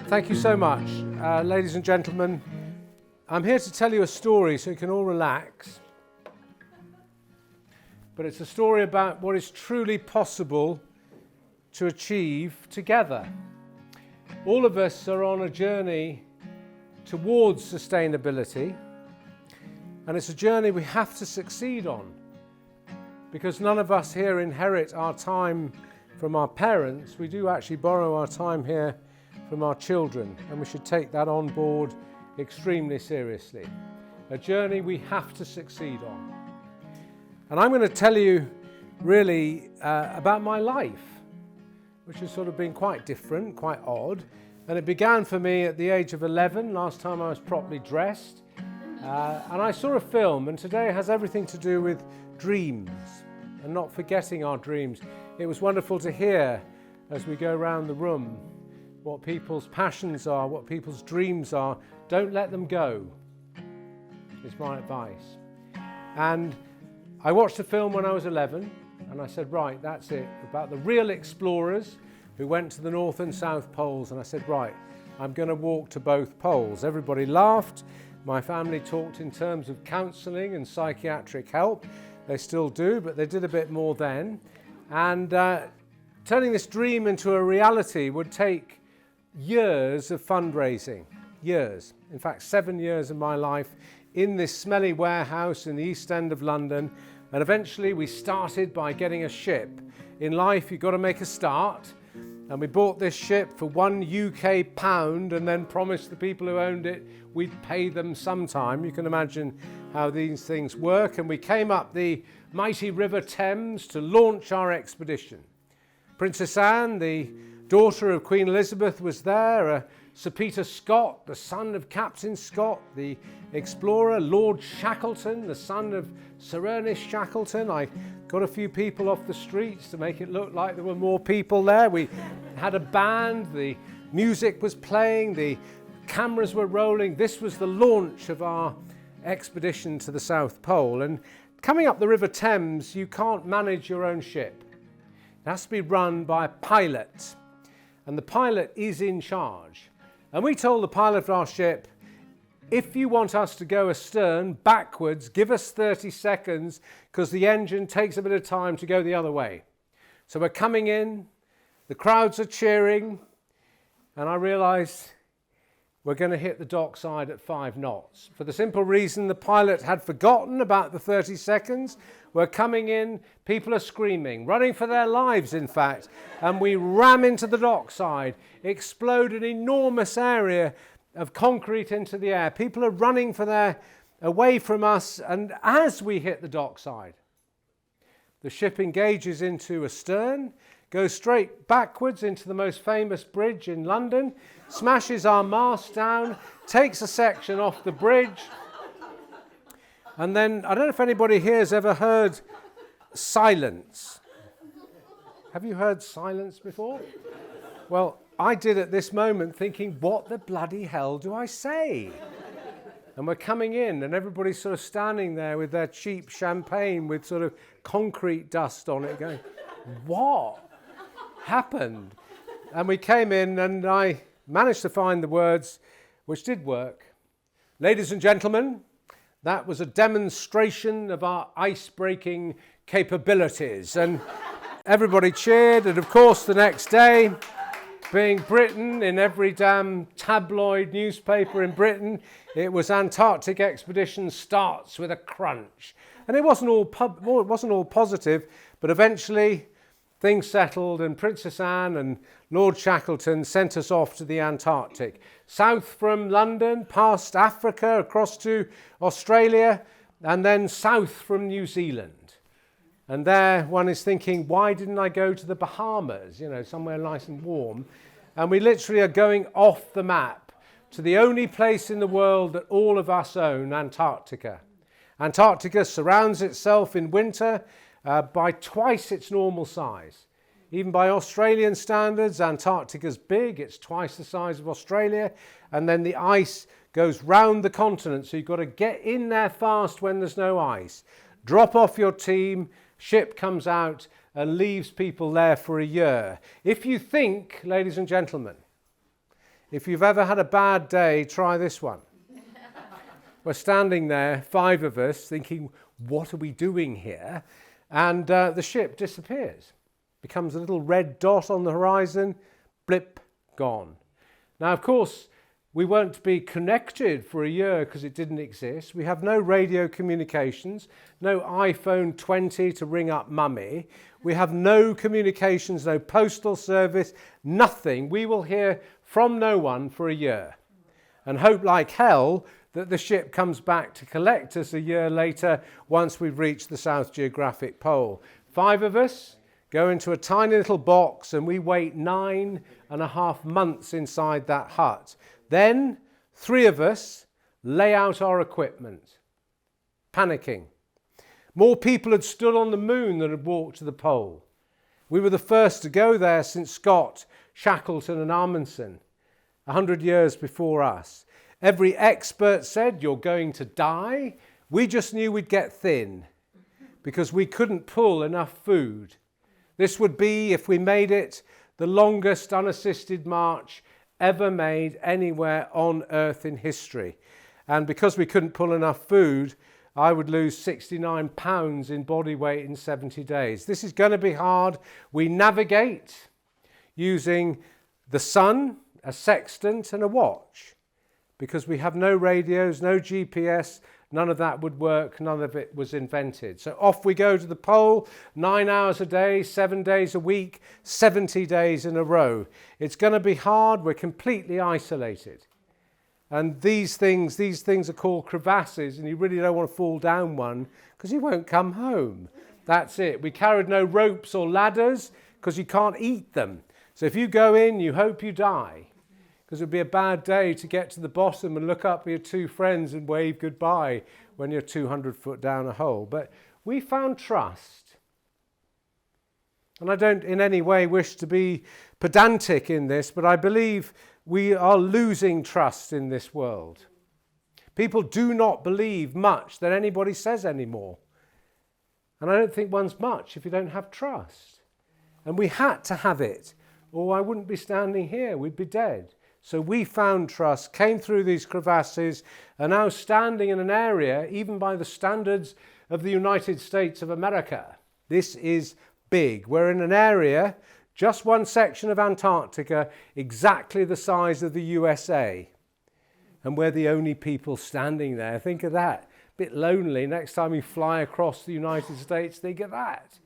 Thank you so much. Ladies and gentlemen, I'm here to tell you a story so you can all relax. But it's a story about what is truly possible to achieve together. All of us are on a journey towards sustainability, and it's a journey we have to succeed on, because none of us here inherit our time from our parents. We do actually borrow our time here from our children, and we should take that on board extremely seriously. A journey we have to succeed on. And I'm going to tell you really about my life, which has sort of been quite different, quite odd. And it began for me at the age of 11, last time I was properly dressed. And I saw a film, and today it has everything to do with dreams and not forgetting our dreams. It was wonderful to hear as we go around the room what people's passions are, what people's dreams are. Don't let them go, is my advice. And I watched the film when I was 11, and I said, right, that's it, about the real explorers who went to the North and South Poles. And I said, right, I'm going to walk to both poles. Everybody laughed. My family talked in terms of counselling and psychiatric help. They still do, but they did a bit more then. And turning this dream into a reality would take years of fundraising, years. In fact, 7 years of my life in this smelly warehouse in the East End of London. And eventually we started by getting a ship. In life, you've got to make a start. And we bought this ship for £1 UK and then promised the people who owned it we'd pay them sometime. You can imagine how these things work. And we came up the mighty River Thames to launch our expedition. Princess Anne, the daughter of Queen Elizabeth, was there. Sir Peter Scott, the son of Captain Scott, the explorer. Lord Shackleton, the son of Sir Ernest Shackleton. I got a few people off the streets to make it look like there were more people there. We had a band, the music was playing, the cameras were rolling. This was the launch of our expedition to the South Pole. And coming up the River Thames, you can't manage your own ship. It has to be run by a pilot, and the pilot is in charge. And we told the pilot of our ship, if you want us to go astern, backwards, give us 30 seconds, because the engine takes a bit of time to go the other way. So we're coming in, the crowds are cheering, and I realised we're going to hit the dockside at 5 knots. For the simple reason the pilot had forgotten about the 30 seconds. We're coming in, people are screaming, running for their lives, in fact, and we ram into the dockside, explode an enormous area of concrete into the air. People are running away from us, and as we hit the dockside, the ship engages into astern, goes straight backwards into the most famous bridge in London, smashes our mast down, takes a section off the bridge, and then, I don't know if anybody here has ever heard silence. Have you heard silence before? Well, I did at this moment, thinking, what the bloody hell do I say? And we're coming in, and everybody's sort of standing there with their cheap champagne with sort of concrete dust on it, going, what happened? And we came in, and I managed to find the words, which did work. Ladies and gentlemen, that was a demonstration of our ice-breaking capabilities. And everybody cheered, and of course the next day, being Britain, in every damn tabloid newspaper in Britain, it was Antarctic expedition starts with a crunch. And it wasn't all positive, but eventually things settled, and Princess Anne and Lord Shackleton sent us off to the Antarctic. South from London, past Africa, across to Australia, and then south from New Zealand. And there one is thinking, why didn't I go to the Bahamas, somewhere nice and warm? And we literally are going off the map to the only place in the world that all of us own, Antarctica. Antarctica surrounds itself in winter by twice its normal size. Even by Australian standards, Antarctica's big, it's twice the size of Australia, and then the ice goes round the continent, so you've got to get in there fast when there's no ice. Drop off your team, ship comes out and leaves people there for a year. If you think, ladies and gentlemen, If you've ever had a bad day, try this one. We're standing there, 5 of us, thinking, what are we doing here? And the ship disappears. Becomes a little red dot on the horizon, blip, gone. Now, of course, we won't be connected for a year because it didn't exist. We have no radio communications, no iPhone 20 to ring up mummy. We have no communications, no postal service, nothing. We will hear from no one for a year and hope like hell that the ship comes back to collect us a year later once we've reached the South Geographic Pole. 5 of us go into a tiny little box and we wait 9.5 months inside that hut. Then 3 of us lay out our equipment, panicking. More people had stood on the moon than had walked to the pole. We were the first to go there since Scott, Shackleton and Amundsen, 100 years before us. Every expert said, you're going to die. We just knew we'd get thin because we couldn't pull enough food. This would be, if we made it, the longest unassisted march ever made anywhere on Earth in history. And because we couldn't pull enough food, I would lose 69 pounds in body weight in 70 days. This is going to be hard. We navigate using the sun, a sextant and a watch, because we have no radios, no GPS, none of that would work, none of it was invented. So off we go to the pole, 9 hours a day, 7 days a week, 70 days in a row. It's going to be hard, we're completely isolated. And these things are called crevasses, and you really don't want to fall down one because you won't come home. That's it. We carried no ropes or ladders because you can't eat them. So if you go in, you hope you die, because it would be a bad day to get to the bottom and look up at your 2 friends and wave goodbye when you're 200 foot down a hole. But we found trust. And I don't in any way wish to be pedantic in this, but I believe we are losing trust in this world. People do not believe much that anybody says anymore. And I don't think one's much if you don't have trust. And we had to have it, or I wouldn't be standing here, we'd be dead. So we found trust, came through these crevasses, are now standing in an area, even by the standards of the United States of America. This is big. We're in an area, just one section of Antarctica, exactly the size of the USA. And we're the only people standing there. Think of that. A bit lonely. Next time you fly across the United States, think of that.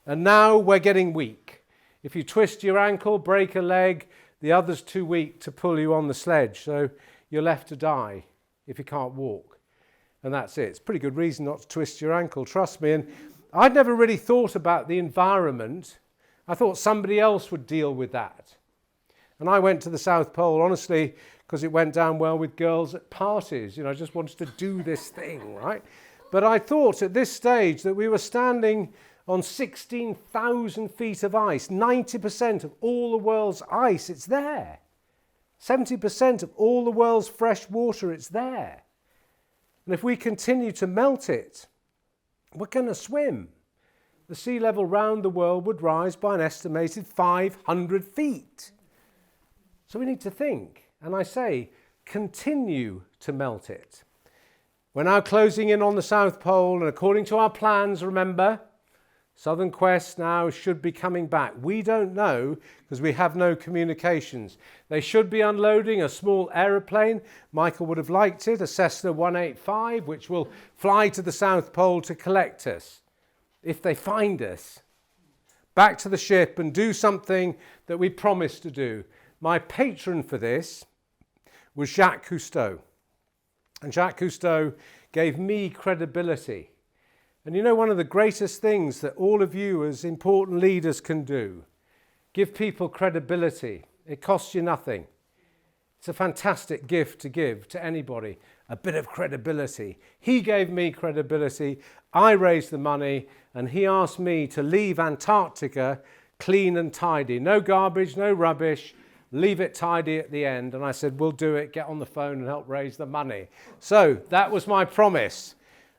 And now we're getting weak. If you twist your ankle, break a leg, the other's too weak to pull you on the sledge, so you're left to die if you can't walk. And that's it. It's a pretty good reason not to twist your ankle, trust me. And I'd never really thought about the environment. I thought somebody else would deal with that. And I went to the South Pole, honestly, because it went down well with girls at parties. I just wanted to do this thing, right? But I thought at this stage that we were standing on 16,000 feet of ice, 90% of all the world's ice, it's there. 70% of all the world's fresh water, it's there. And if we continue to melt it, we're going to swim. The sea level round the world would rise by an estimated 500 feet. So we need to think, and I say, continue to melt it. We're now closing in on the South Pole, and according to our plans, remember, Southern Quest now should be coming back. We don't know because we have no communications. They should be unloading a small aeroplane. Michael would have liked it, a Cessna 185, which will fly to the South Pole to collect us, if they find us, back to the ship and do something that we promised to do. My patron for this was Jacques Cousteau. And Jacques Cousteau gave me credibility. And you know, one of the greatest things that all of you as important leaders can do, give people credibility. It costs you nothing. It's a fantastic gift to give to anybody, a bit of credibility. He gave me credibility, I raised the money, and he asked me to leave Antarctica clean and tidy. No garbage, no rubbish, leave it tidy at the end. And I said, we'll do it, get on the phone and help raise the money. So that was my promise.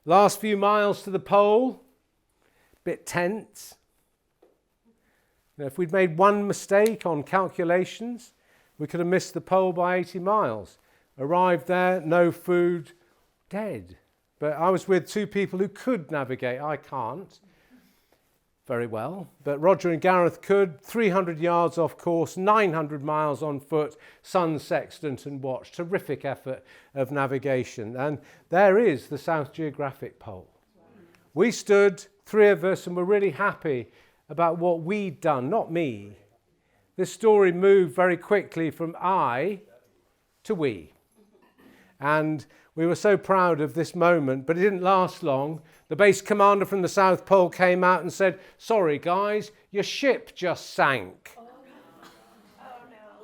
Last few miles to the pole, bit tense. Now, if we'd made one mistake on calculations, We could have missed the pole by 80 miles. Arrived there, no food, dead. But I was with two people who could navigate. I can't very well. But Roger and Gareth could. 300 yards off course, 900 miles on foot, sun sextant and watch. Terrific effort of navigation. And there is the South Geographic Pole. We stood, three of us, and were really happy about what we'd done, not me. This story moved very quickly from I to we. And we were so proud of this moment, but it didn't last long. The base commander from the South Pole came out and said, "Sorry guys, your ship just sank." Oh, no.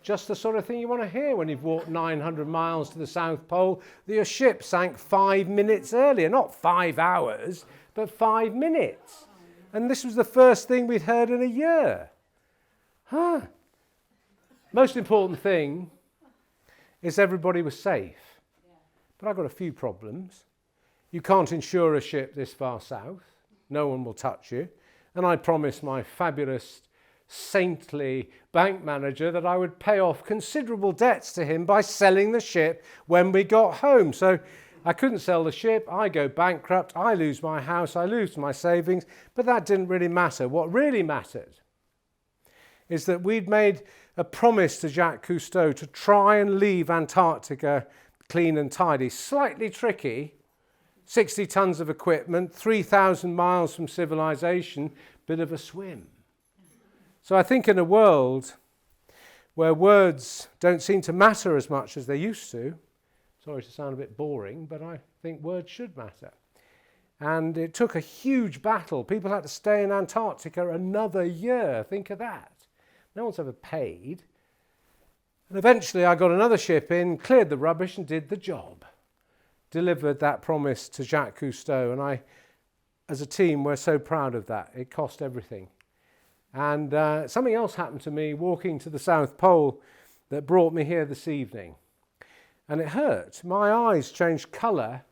Just the sort of thing you want to hear when you've walked 900 miles to the South Pole, that your ship sank 5 minutes earlier. Not 5 hours, but 5 minutes. And this was the first thing we'd heard in a year. Most important thing is everybody was safe. But I've got a few problems. You can't insure a ship this far south. No one will touch you. And I promised my fabulous, saintly bank manager that I would pay off considerable debts to him by selling the ship when we got home. So I couldn't sell the ship. I go bankrupt. I lose my house. I lose my savings. But that didn't really matter. What really mattered is that we'd made a promise to Jacques Cousteau to try and leave Antarctica clean and tidy. Slightly tricky, 60 tons of equipment, 3,000 miles from civilization, bit of a swim. So I think in a world where words don't seem to matter as much as they used to, sorry to sound a bit boring, but I think words should matter. And it took a huge battle. People had to stay in Antarctica another year. Think of that. No one's ever paid. And eventually I got another ship in, cleared the rubbish and did the job. Delivered that promise to Jacques Cousteau. And I, as a team, we're so proud of that. It cost everything. And something else happened to me walking to the South Pole that brought me here this evening. And it hurt. My eyes changed colour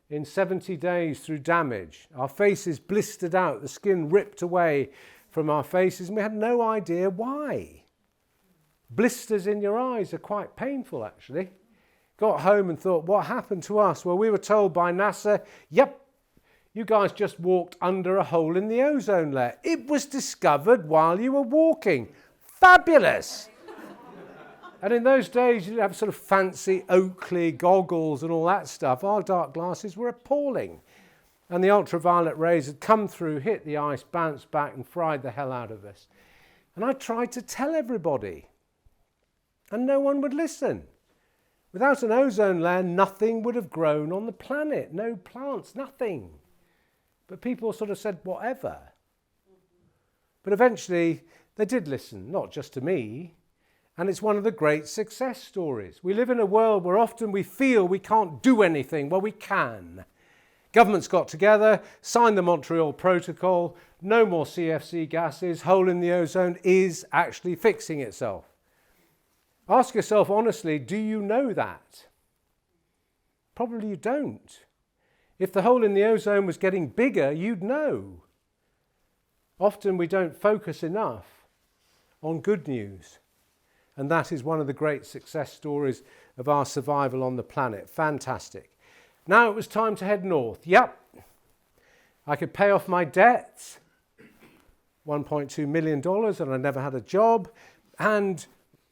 in 70 days through damage. Our faces blistered out, the skin ripped away from our faces, and we had no idea why. Blisters in your eyes are quite painful, actually. Got home and thought, what happened to us? Well, we were told by NASA, yep, you guys just walked under a hole in the ozone layer. It was discovered while you were walking. Fabulous! And in those days, you didn't have sort of fancy Oakley goggles and all that stuff. Our dark glasses were appalling. And the ultraviolet rays had come through, hit the ice, bounced back and fried the hell out of us. And I tried to tell everybody. And no one would listen. Without an ozone layer, nothing would have grown on the planet. No plants, nothing. But people sort of said, whatever. But eventually, they did listen, not just to me. And it's one of the great success stories. We live in a world where often we feel we can't do anything. Well, we can. Governments got together, signed the Montreal Protocol, no more CFC gases, hole in the ozone is actually fixing itself. Ask yourself honestly, do you know that? Probably you don't. If the hole in the ozone was getting bigger, you'd know. Often we don't focus enough on good news. And that is one of the great success stories of our survival on the planet. Fantastic. Now it was time to head north. Yep, I could pay off my debts, $1.2 million, and I never had a job, and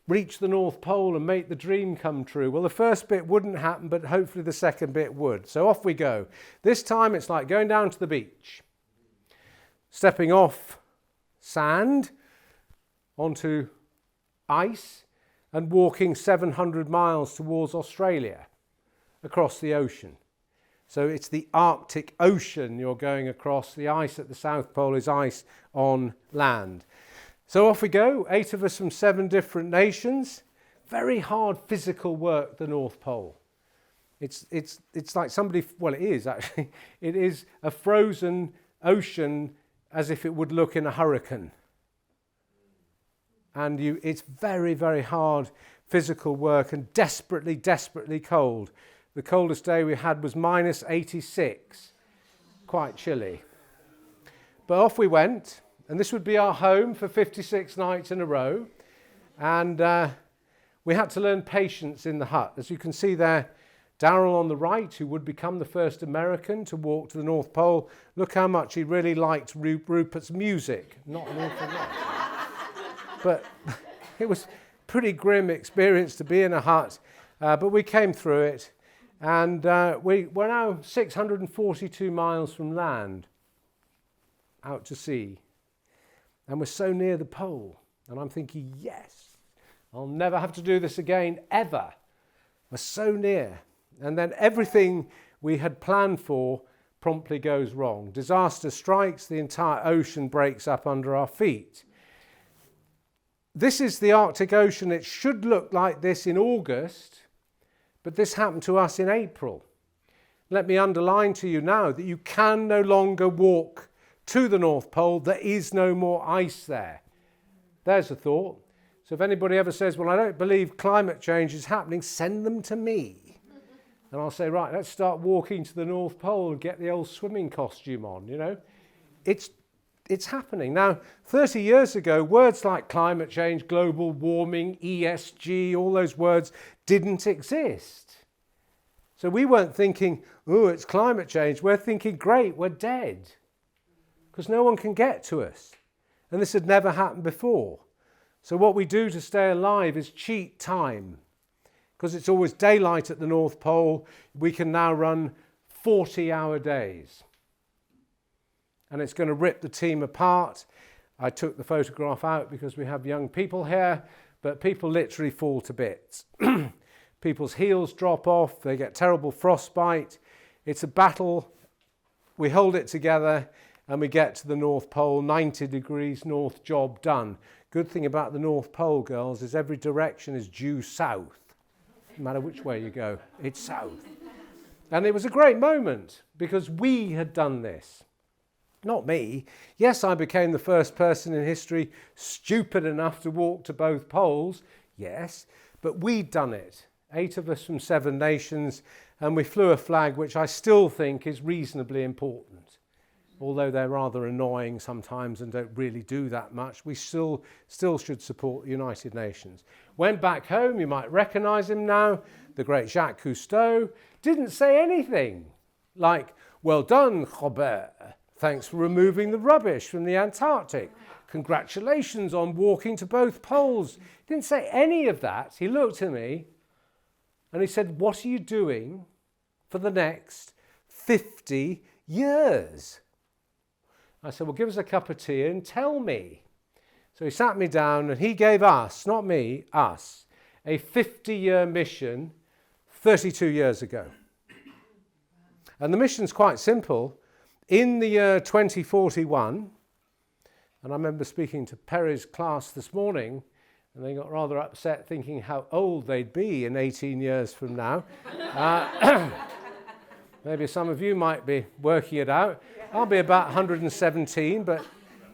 reach the North Pole and make the dream come true. Well, the first bit wouldn't happen, but hopefully the second bit would. So off we go. This time it's like going down to the beach, stepping off sand onto ice and walking 700 miles towards Australia across the ocean. So it's the Arctic Ocean you're going across. The ice at the South Pole is ice on land. So off we go, 8 of us from 7 different nations. Very hard physical work, the North Pole. It's like somebody, well it is actually, it is a frozen ocean as if it would look in a hurricane. And it's very, very hard physical work and desperately, desperately cold. The coldest day we had was minus 86, quite chilly. But off we went, and this would be our home for 56 nights in a row. And we had to learn patience in the hut. As you can see there, Darrell on the right, who would become the first American to walk to the North Pole. Look how much he really liked Rupert's music. Not an awful lot. But it was a pretty grim experience to be in a hut, but we came through it. And we're now 642 miles from land, out to sea. And we're so near the pole. And I'm thinking, yes, I'll never have to do this again, ever. We're so near. And then everything we had planned for promptly goes wrong. Disaster strikes, the entire ocean breaks up under our feet. This is the Arctic Ocean. It should look like this in August, but this happened to us in April. Let me underline to you now that you can no longer walk to the North Pole. There is no more ice there. There's a thought. So if anybody ever says, well, I don't believe climate change is happening, send them to me. And I'll say, right, let's start walking to the North Pole and get the old swimming costume on, you know. It's happening. Now, 30 years ago, words like climate change, global warming, ESG, all those words didn't exist. So we weren't thinking, oh, it's climate change. We're thinking, great, we're dead. Because no one can get to us. And this had never happened before. So what we do to stay alive is cheat time. Because it's always daylight at the North Pole, we can now run 40-hour days. And it's going to rip the team apart. I took the photograph out because we have young people here, but people literally fall to bits. People's heels drop off, they get terrible frostbite. It's a battle. We hold it together and we get to the North Pole, 90 degrees north, job done. Good thing about the North Pole, girls, is every direction is due south. No matter which way you go, it's south. And it was a great moment because we had done this. Not me. Yes, I became the first person in history stupid enough to walk to both poles. Yes, but we'd done it. 8 of us from 7 nations, and we flew a flag which I still think is reasonably important. Although they're rather annoying sometimes and don't really do that much, we still should support the United Nations. Went back home, you might recognise him now, the great Jacques Cousteau, didn't say anything like, well done, Robert, thanks for removing the rubbish from the Antarctic. Congratulations on walking to both poles. He didn't say any of that. He looked at me and he said, what are you doing for the next 50 years? I said, well, give us a cup of tea and tell me. So he sat me down and he gave us, not me, us, a 50-year mission 32 years ago. And the mission's quite simple. In the year 2041, and I remember speaking to Perry's class this morning, and they got rather upset thinking how old they'd be in 18 years from now. Maybe some of you might be working it out. I'll be about 117, but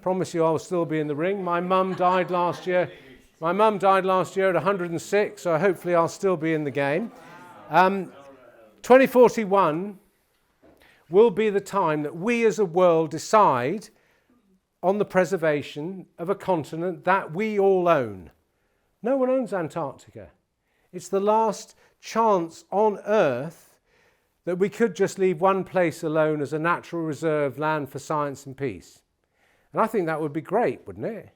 promise you I'll still be in the ring. My mum died last year. My mum died last year at 106, so hopefully I'll still be in the game. 2041 will be the time that we as a world decide on the preservation of a continent that we all own. No one owns Antarctica. It's the last chance on Earth that we could just leave one place alone as a natural reserve land for science and peace. And I think that would be great, wouldn't it?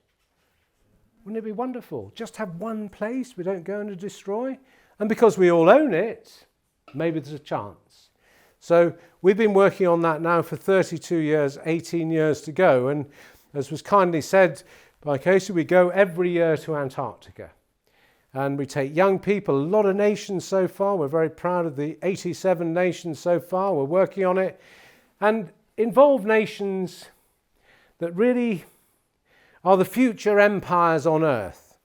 Wouldn't it be wonderful? Just have one place we don't go and destroy. And because we all own it, maybe there's a chance. So we've been working on that now for 32 years, 18 years to go. And as was kindly said by Casey, we go every year to Antarctica. And we take young people, a lot of nations so far. We're very proud of the 87 nations so far. We're working on it. And involve nations that really are the future empires on Earth.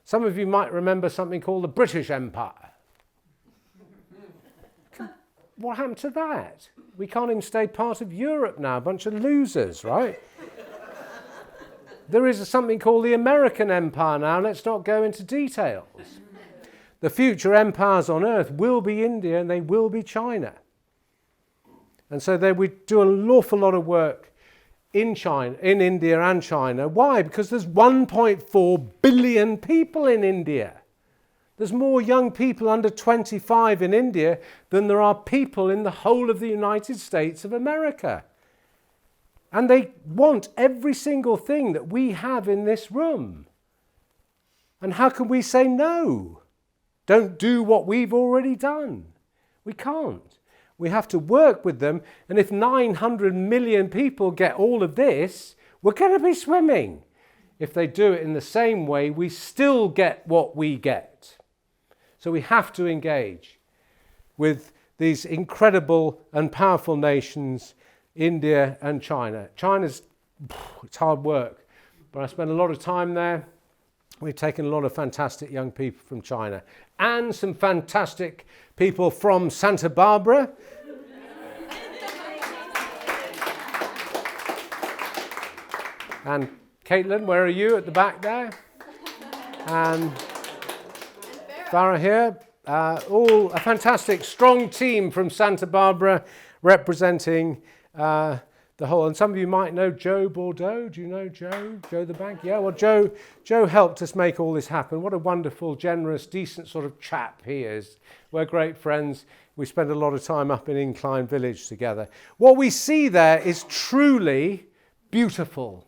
Some of you might remember something called the British Empire. What happened to that? We can't even stay part of Europe now, a bunch of losers, right? There is something called the American Empire now. Let's not go into details. The future empires on Earth will be India and they will be China. And so we do an awful lot of work in China, in India and China. Why? Because there's 1.4 billion people in India. There's more young people under 25 in India than there are people in the whole of the United States of America. And they want every single thing that we have in this room. And how can we say no? Don't do what we've already done. We can't. We have to work with them. And if 900 million people get all of this, we're going to be swimming. If they do it in the same way, we still get what we get. So we have to engage with these incredible and powerful nations, India and China. China's, it's hard work, but I spent a lot of time there. We've taken a lot of fantastic young people from China and some fantastic people from Santa Barbara. And Caitlin, where are you at the back there? And Farah here. All a fantastic, strong team from Santa Barbara representing the whole. And some of you might know Joe Bordeaux. Do you know Joe? Joe the bank? Yeah, well, Joe helped us make all this happen. What a wonderful, generous, decent sort of chap he is. We're great friends. We spend a lot of time up in Incline Village together. What we see there is truly beautiful.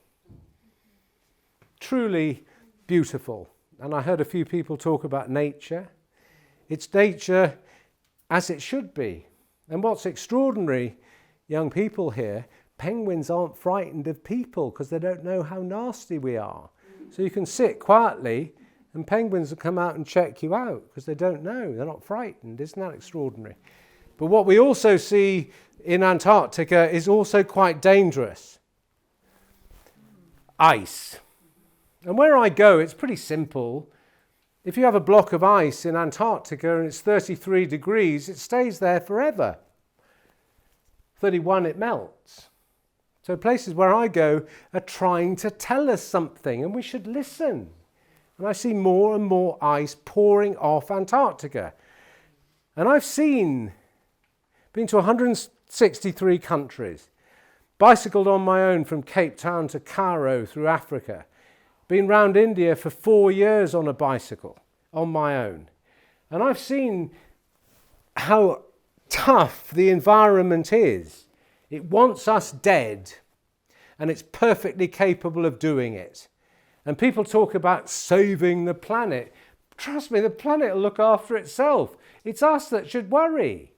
Truly beautiful. And I heard a few people talk about nature. It's nature as it should be. And what's extraordinary, young people here, penguins aren't frightened of people because they don't know how nasty we are. So you can sit quietly and penguins will come out and check you out because they don't know. They're not frightened. Isn't that extraordinary? But what we also see in Antarctica is also quite dangerous. Ice. And where I go, it's pretty simple. If you have a block of ice in Antarctica and it's 33 degrees, it stays there forever. 31, it melts. So places where I go are trying to tell us something, and we should listen. And I see more and more ice pouring off Antarctica. And I've been to 163 countries, bicycled on my own from Cape Town to Cairo through Africa, been round India for 4 years on a bicycle on my own. And I've seen how tough the environment is. It wants us dead, and it's perfectly capable of doing it. And people talk about saving the planet. Trust me, the planet will look after itself. It's us that should worry.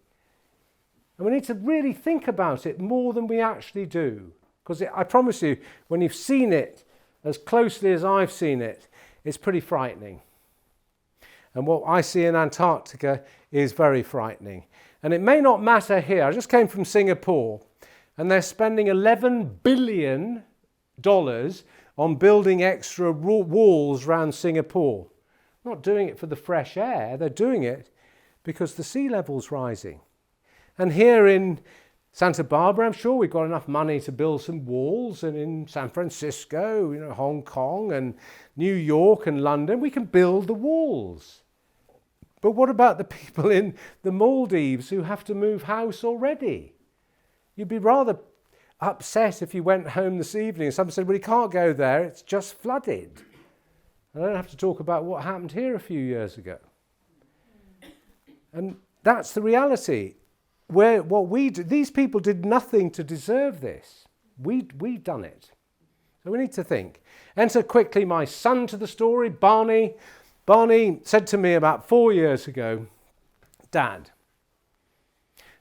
And we need to really think about it more than we actually do. Because I promise you, when you've seen it as closely as I've seen it, it's pretty frightening. And what I see in Antarctica is very frightening. And it may not matter here. I just came from Singapore, and they're spending $11 billion on building extra walls around Singapore. Not doing it for the fresh air. They're doing it because the sea level's rising. And here in Santa Barbara, I'm sure we've got enough money to build some walls, and in San Francisco, Hong Kong and New York and London, we can build the walls. But what about the people in the Maldives who have to move house already? You'd be rather upset if you went home this evening and someone said, well, you can't go there, it's just flooded. I don't have to talk about what happened here a few years ago. And that's the reality. These people did nothing to deserve this. We've done it. So we need to think. Enter quickly my son to the story, Barney. Barney said to me about 4 years ago, Dad,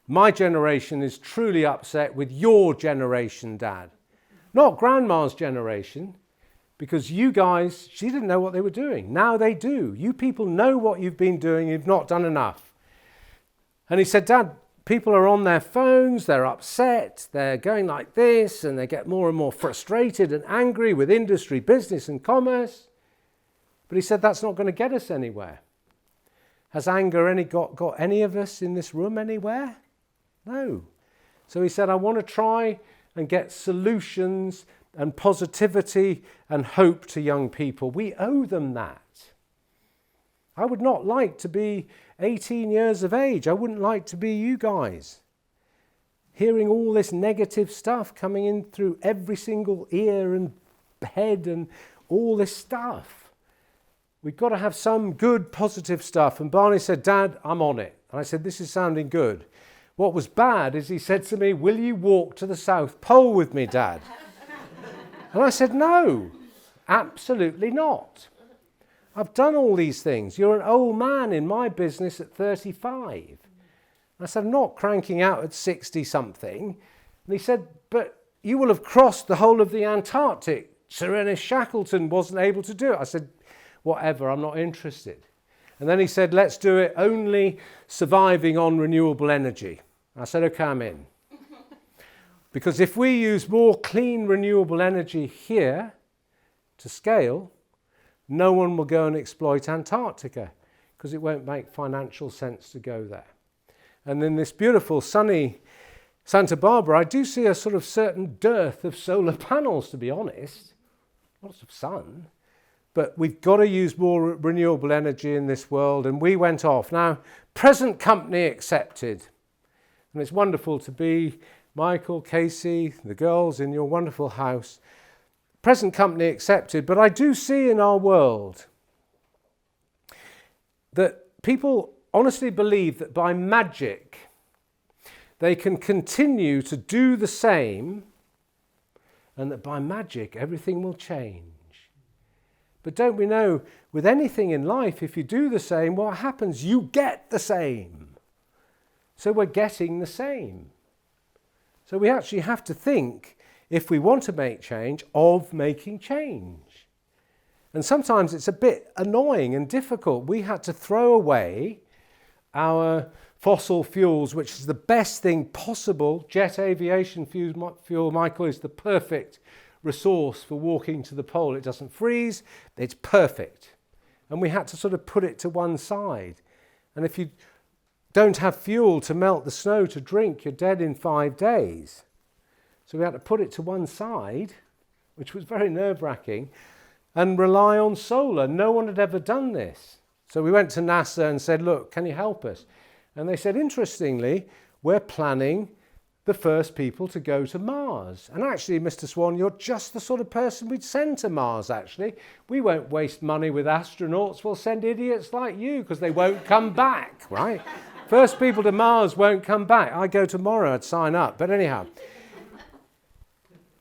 my generation is truly upset with your generation, Dad. Not Grandma's generation, because you guys, she didn't know what they were doing. Now they do. You people know what you've been doing. You've not done enough. And he said, Dad, people are on their phones, they're upset, they're going like this, and they get more and more frustrated and angry with industry, business and commerce. But he said that's not going to get us anywhere. Has anger got any of us in this room anywhere? No. So he said, I want to try and get solutions and positivity and hope to young people. We owe them that. I would not like to be 18 years of age. I wouldn't like to be you guys. Hearing all this negative stuff coming in through every single ear and head and all this stuff. we've got to have some good, positive stuff. And Barney said, Dad, I'm on it. And I said, this is sounding good. What was bad is he said to me, will you walk to the South Pole with me, Dad? And I said, no, absolutely not. I've done all these things. You're an old man in my business at 35. And I said, I'm not cranking out at 60-something. And he said, but you will have crossed the whole of the Antarctic. Sir Ernest Shackleton wasn't able to do it. I said, whatever, I'm not interested. And then he said, let's do it only surviving on renewable energy. I said, okay, I'm in. Because if we use more clean renewable energy here to scale, no one will go and exploit Antarctica because it won't make financial sense to go there. And in this beautiful sunny Santa Barbara, I do see a sort of certain dearth of solar panels, to be honest. Lots of sun. But we've got to use more renewable energy in this world, and we went off. Now, present company accepted. And it's wonderful to be Michael, Casey, the girls in your wonderful house. Present company accepted, but I do see in our world that people honestly believe that by magic they can continue to do the same and that by magic everything will change. But don't we know, with anything in life, if you do the same, what happens? You get the same. So we're getting the same. So we actually have to think, if we want to make change, of making change. And sometimes it's a bit annoying and difficult. We had to throw away our fossil fuels, which is the best thing possible. Jet aviation fuel, Michael, is the perfect resource for walking to the pole. It doesn't freeze, it's perfect. And we had to sort of put it to one side. And if you don't have fuel to melt the snow to drink, you're dead in 5 days. So we had to put it to one side, which was very nerve-wracking, and rely on solar. No one had ever done this. So we went to NASA and said, look, can you help us? And they said, interestingly, we're planning the first people to go to Mars. And actually, Mr. Swan, you're just the sort of person we'd send to Mars, actually. We won't waste money with astronauts. We'll send idiots like you because they won't come back, right? First people to Mars won't come back. I go tomorrow, I'd sign up. But anyhow.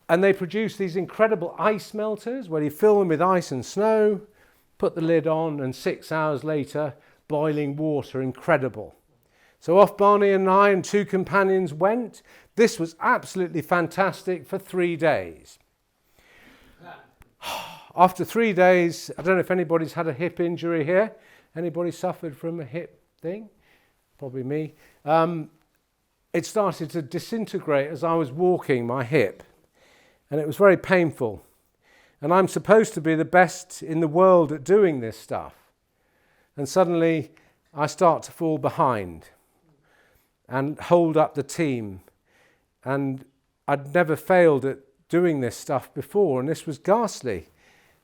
And they produce these incredible ice melters where you fill them with ice and snow, put the lid on, and 6 hours later, boiling water, incredible. So off Barney and I and 2 companions went. This was absolutely fantastic for 3 days. After 3 days, I don't know if anybody's had a hip injury here. Anybody suffered from a hip thing? Probably me. It started to disintegrate as I was walking, my hip. And it was very painful. And I'm supposed to be the best in the world at doing this stuff. And suddenly I start to fall behind and hold up the team. And I'd never failed at doing this stuff before, and this was ghastly.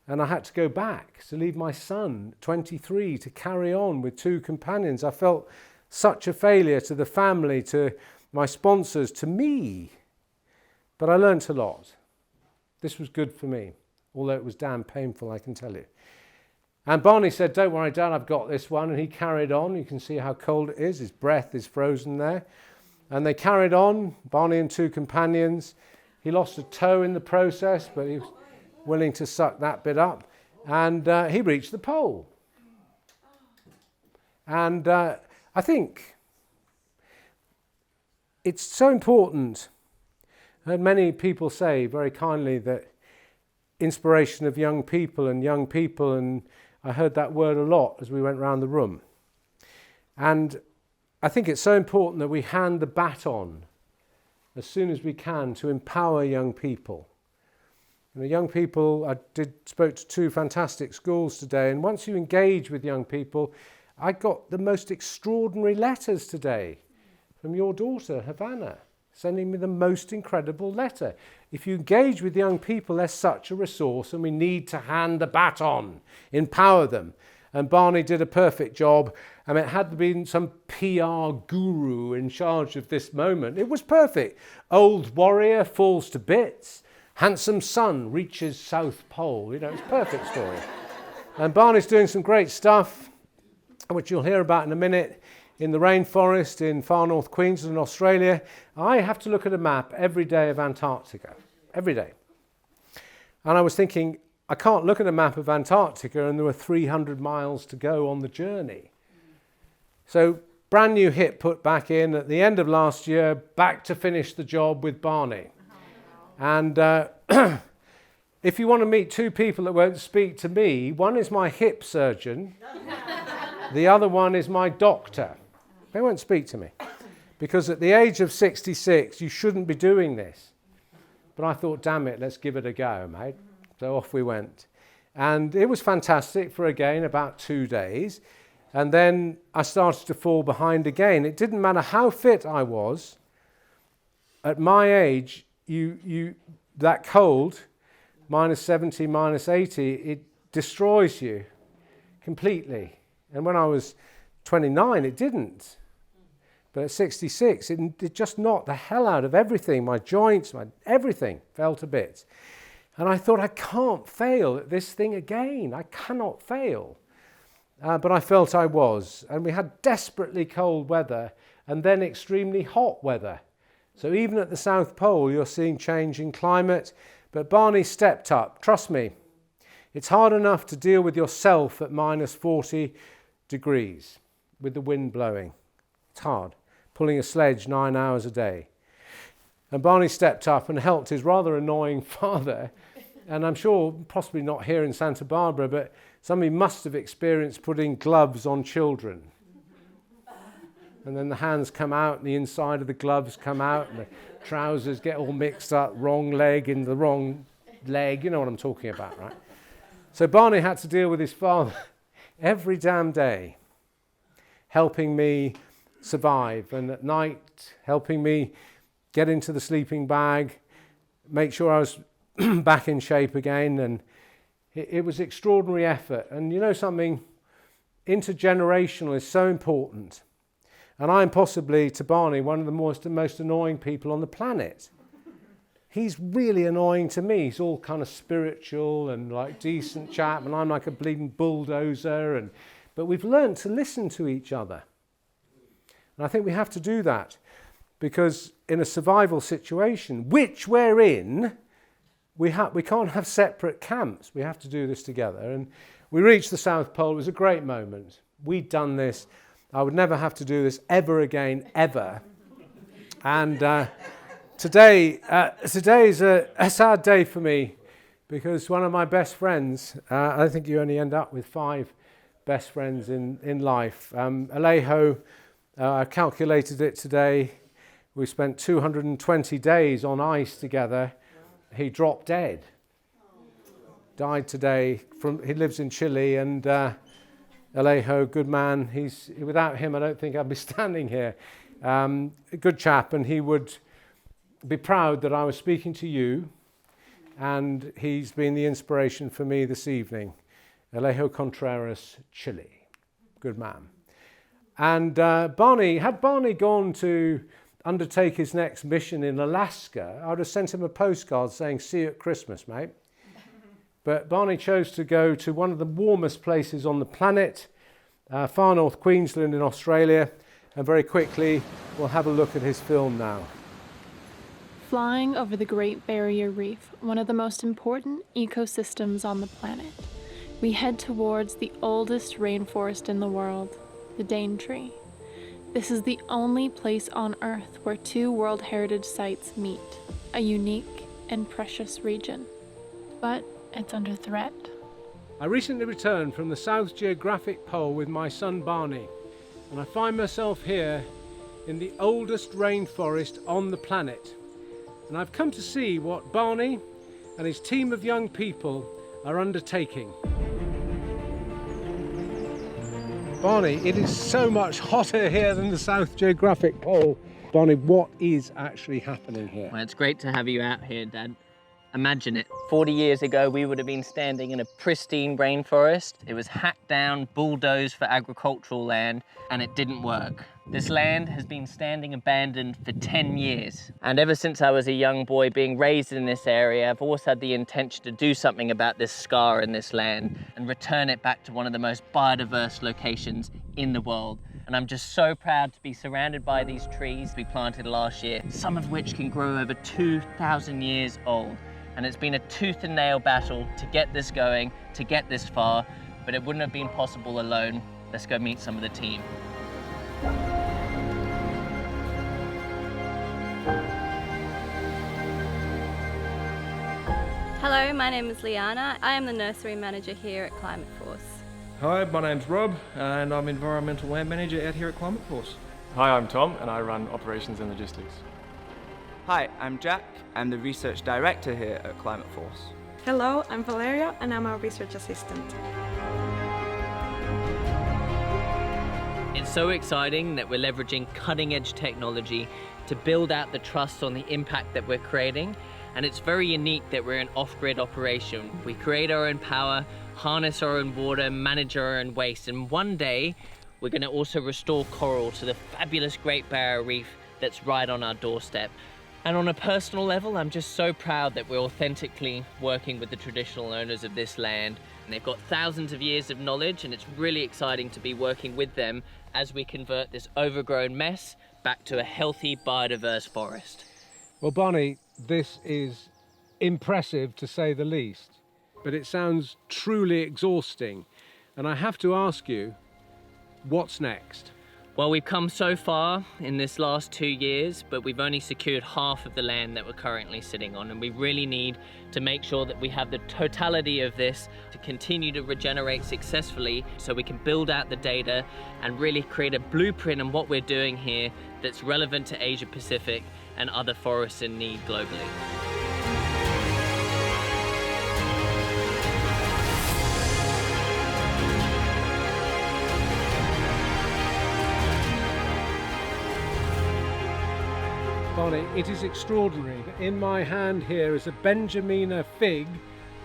And I had to go back to leave my son, 23, to carry on with 2 companions. I felt such a failure to the family, to my sponsors, to me. But I learnt a lot. This was good for me, although it was damn painful, I can tell you. And Barney said, don't worry, Dad, I've got this one. And he carried on. You can see how cold it is. His breath is frozen there. And they carried on, Barney and 2 companions. He lost a toe in the process, but he was willing to suck that bit up. And he reached the pole. And I think it's so important. I heard many people say very kindly that inspiration of young people, and I heard that word a lot as we went around the room. And I think it's so important that we hand the baton as soon as we can to empower young people. You know, young people, I spoke to 2 fantastic schools today, and once you engage with young people, I got the most extraordinary letters today from your daughter, Havana, sending me the most incredible letter. If you engage with young people, they're such a resource, and we need to hand the baton, empower them. And Barney did a perfect job. I mean, it had been some PR guru in charge of this moment. It was perfect. Old warrior falls to bits. Handsome son reaches South Pole. You know, it's a perfect story. And Barney's doing some great stuff, which you'll hear about in a minute, in the rainforest in far north Queensland, Australia. I have to look at a map every day of Antarctica, every day. And I was thinking, I can't look at a map of Antarctica and there were 300 miles to go on the journey. So brand new hit put back in at the end of last year, back to finish the job with Barney. And if you want to meet two people that won't speak to me, one is my hip surgeon, the other one is my doctor. They won't speak to me because at the age of 66, you shouldn't be doing this. But I thought, damn it, let's give it a go, mate. So off we went. And it was fantastic for, again, about 2 days. And then I started to fall behind again. It didn't matter how fit I was. At my age, that cold, minus 70, minus 80, it destroys you completely. And when I was 29, it didn't. But at 66, it just knocked the hell out of everything. My joints, everything fell to bits. And I thought, I can't fail at this thing again. I cannot fail. But I felt I was. And we had desperately cold weather and then extremely hot weather. So even at the South Pole, you're seeing change in climate. But Barney stepped up. Trust me, it's hard enough to deal with yourself at minus 40 degrees with the wind blowing. It's hard, pulling a sledge 9 hours a day. And Barney stepped up and helped his rather annoying father. And I'm sure, possibly not here in Santa Barbara, but somebody must have experienced putting gloves on children. And then the hands come out and the inside of the gloves come out and the trousers get all mixed up, wrong leg in the wrong leg. You know what I'm talking about, right? So Barney had to deal with his father every damn day, helping me survive, and at night helping me get into the sleeping bag, make sure I was back in shape again. And it was extraordinary effort. And you know something, intergenerational is so important. And I'm possibly, to Barney, one of the most annoying people on the planet. He's really annoying to me. He's all kind of spiritual and like decent chap, and I'm like a bleeding bulldozer. But we've learned to listen to each other. And I think we have to do that because in a survival situation, which we're in, we can't have separate camps. We have to do this together. And we reached the South Pole. It was a great moment. We'd done this. I would never have to do this ever again, ever. And today is a sad day for me because one of my best friends, I think you only end up with 5 best friends in life. Alejo, I calculated it today. We spent 220 days on ice together. He dropped dead. Died today. He lives in Chile, and Alejo, good man. Without him, I don't think I'd be standing here. A good chap, and he would be proud that I was speaking to you, and he's been the inspiration for me this evening. Alejo Contreras, Chile. Good man. And had Barney gone to undertake his next mission in Alaska, I would have sent him a postcard saying, "See you at Christmas, mate." But Barney chose to go to one of the warmest places on the planet, far north Queensland in Australia, and very quickly we'll have a look at his film now. Flying over the Great Barrier Reef, one of the most important ecosystems on the planet, we head towards the oldest rainforest in the world, the Daintree. This is the only place on Earth where 2 World Heritage Sites meet, a unique and precious region. But it's under threat. I recently returned from the South Geographic Pole with my son Barney, and I find myself here in the oldest rainforest on the planet. And I've come to see what Barney and his team of young people are undertaking. Barney, it is so much hotter here than the South Geographic Pole. Barney, what is actually happening here? Well, it's great to have you out here, Dad. Imagine it. 40 years ago, we would have been standing in a pristine rainforest. It was hacked down, bulldozed for agricultural land, and it didn't work. This land has been standing abandoned for 10 years. And ever since I was a young boy being raised in this area, I've always had the intention to do something about this scar in this land and return it back to one of the most biodiverse locations in the world. And I'm just so proud to be surrounded by these trees we planted last year, some of which can grow over 2,000 years old. And it's been a tooth and nail battle to get this going, to get this far, but it wouldn't have been possible alone. Let's go meet some of the team. Hello, my name is Liana. I am the nursery manager here at Climate Force. Hi, my name's Rob and I'm Environmental Land Manager out here at Climate Force. Hi, I'm Tom and I run Operations and Logistics. Hi, I'm Jack. I'm the Research Director here at Climate Force. Hello, I'm Valeria and I'm a Research Assistant. It's so exciting that we're leveraging cutting-edge technology to build out the trust on the impact that we're creating. And it's very unique that we're an off-grid operation. We create our own power, harness our own water, manage our own waste. And one day, we're gonna also restore coral to the fabulous Great Barrier Reef that's right on our doorstep. And on a personal level, I'm just so proud that we're authentically working with the traditional owners of this land. And they've got thousands of years of knowledge, and it's really exciting to be working with them as we convert this overgrown mess back to a healthy, biodiverse forest. Well, Bonnie, this is impressive to say the least, but it sounds truly exhausting. And I have to ask you, what's next? Well, we've come so far in this last 2 years, but we've only secured half of the land that we're currently sitting on, and we really need to make sure that we have the totality of this to continue to regenerate successfully so we can build out the data and really create a blueprint on what we're doing here that's relevant to Asia Pacific and other forests in need globally. Bonnie, it is extraordinary. In my hand here is a Benjamina fig,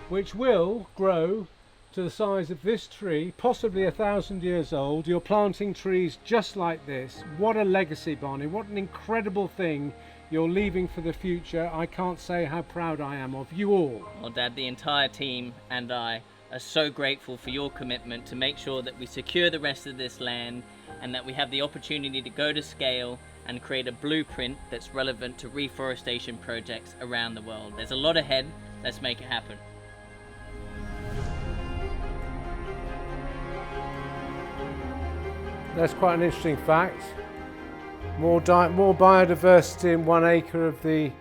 which will grow to the size of this tree, possibly 1,000 years old. You're planting trees just like this. What a legacy, Bonnie. What an incredible thing you're leaving for the future. I can't say how proud I am of you all. Well, Dad, the entire team and I are so grateful for your commitment to make sure that we secure the rest of this land and that we have the opportunity to go to scale and create a blueprint that's relevant to reforestation projects around the world. There's a lot ahead. Let's make it happen. That's quite an interesting fact. More biodiversity in 1 acre of the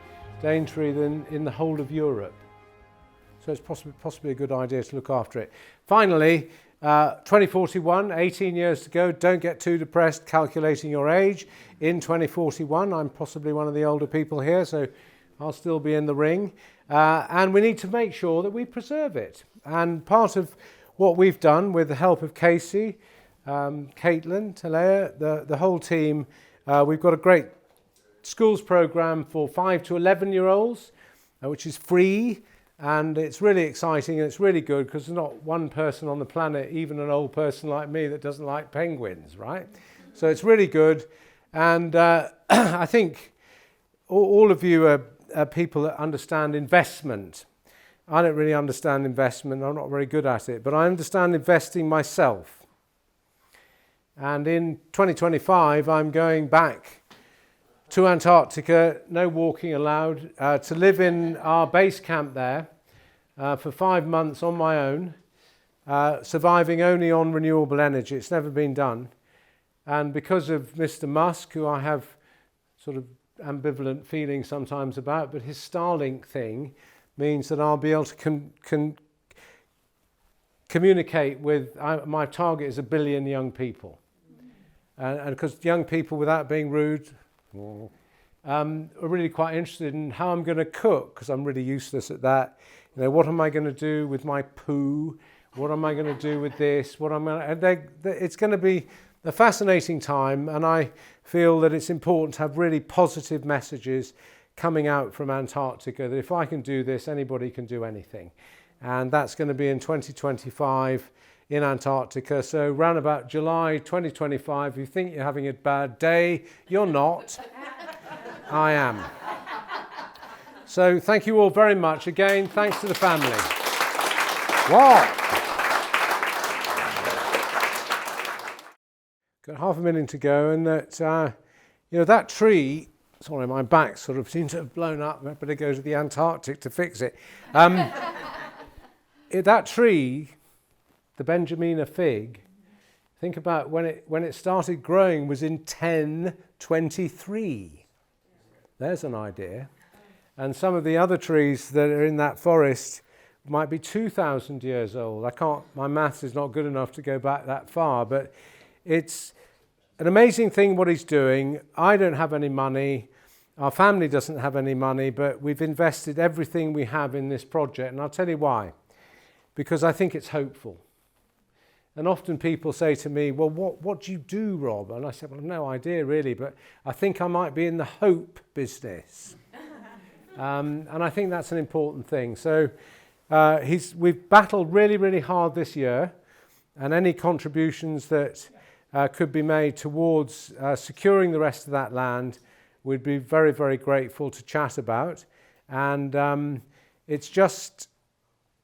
Daintree than in the whole of Europe. So it's possibly a good idea to look after it. Finally, 2041, 18 years to go. Don't get too depressed calculating your age. In 2041, I'm possibly one of the older people here, so I'll still be in the ring. And we need to make sure that we preserve it. And part of what we've done with the help of Casey, Caitlin, Telea, the whole team, we've got a great schools program for 5 to 11-year-olds, which is free. And it's really exciting and it's really good because there's not one person on the planet, even an old person like me, that doesn't like penguins, right? So it's really good. And I think all of you are people that understand investment. I don't really understand investment. I'm not very good at it, but I understand investing myself. And in 2025, I'm going back to Antarctica, no walking allowed, to live in our base camp there for 5 months on my own, surviving only on renewable energy. It's never been done. And because of Mr. Musk, who I have sort of ambivalent feelings sometimes about, but his Starlink thing means that I'll be able to communicate with, my target is 1 billion young people. And because young people, without being rude, are really quite interested in how I'm going to cook, because I'm really useless at that. You know, what am I going to do with my poo? What am I going to do with this? It's going to be a fascinating time, and I feel that it's important to have really positive messages coming out from Antarctica, that if I can do this, anybody can do anything. And that's going to be in 2025 in Antarctica. So round about July 2025, if you think you're having a bad day, you're not. I am. So thank you all very much. Again, thanks to the family. Wow. Got half a minute to go, and that, that tree, sorry, my back sort of seems to have blown up. I better go to the Antarctic to fix it. That tree, the Benjamina fig, think about when it started growing was in 1023. There's an idea. And some of the other trees that are in that forest might be 2,000 years old. My maths is not good enough to go back that far, but it's an amazing thing what he's doing. I don't have any money. Our family doesn't have any money, but we've invested everything we have in this project. And I'll tell you why. Because I think it's hopeful. And often people say to me, well, what do you do, Rob? And I said, well, no idea really, but I think I might be in the hope business. And I think that's an important thing. So we've battled really, really hard this year, and any contributions that could be made towards securing the rest of that land, we'd be very, very grateful to chat about. And it's just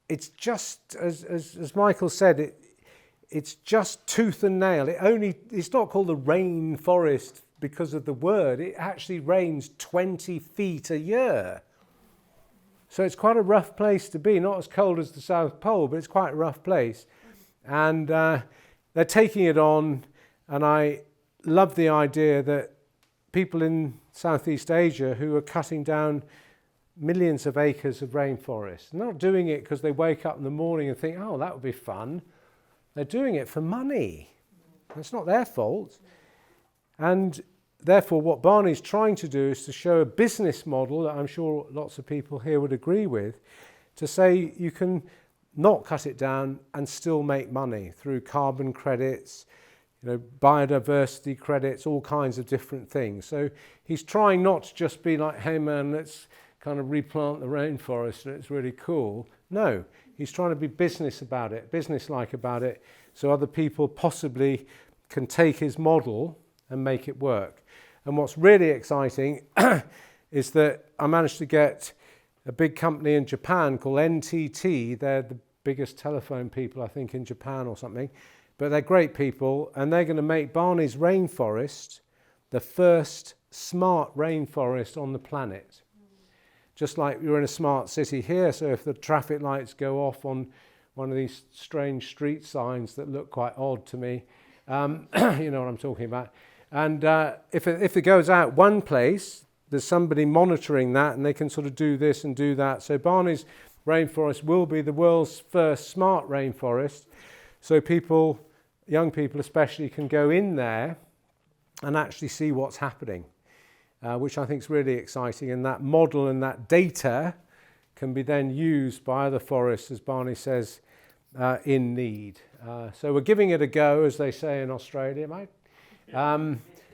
as Michael said, it's just tooth and nail. It's not called the rainforest because of the word. It actually rains 20 feet a year. So it's quite a rough place to be. Not as cold as the South Pole, but it's quite a rough place. And they're taking it on. And I love the idea that people in Southeast Asia who are cutting down millions of acres of rainforest, they're not doing it because they wake up in the morning and think, oh, that would be fun. They're doing it for money. It's not their fault. And therefore, what Barney's trying to do is to show a business model that I'm sure lots of people here would agree with, to say you can not cut it down and still make money through carbon credits, biodiversity credits, all kinds of different things. So he's trying not to just be like, hey man, let's kind of replant the rainforest and it's really cool. No, he's trying to be business-like about it, so other people possibly can take his model and make it work. And what's really exciting is that I managed to get a big company in Japan called NTT. They're the biggest telephone people, I think, in Japan or something. But they're great people, and they're going to make Barney's rainforest the first smart rainforest on the planet. Just like you're in a smart city here, so if the traffic lights go off on one of these strange street signs that look quite odd to me, you know what I'm talking about. And if it goes out one place, there's somebody monitoring that, and they can sort of do this and do that. So Barney's rainforest will be the world's first smart rainforest. So people, young people especially, can go in there and actually see what's happening, which I think is really exciting. And that model and that data can be then used by other forests, as Barney says, in need. So we're giving it a go, as they say in Australia, mate.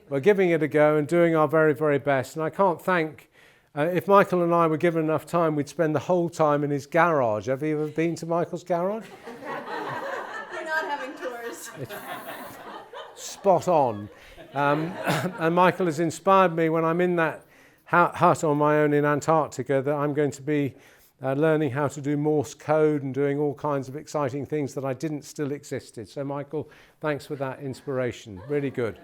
We're giving it a go and doing our very, very best. And I can't thank, if Michael and I were given enough time, we'd spend the whole time in his garage. Have you ever been to Michael's garage? We're not having tours. It's spot on. And Michael has inspired me when I'm in that hut on my own in Antarctica that I'm going to be learning how to do Morse code and doing all kinds of exciting things that I didn't still existed. So Michael, thanks for that inspiration. Really good.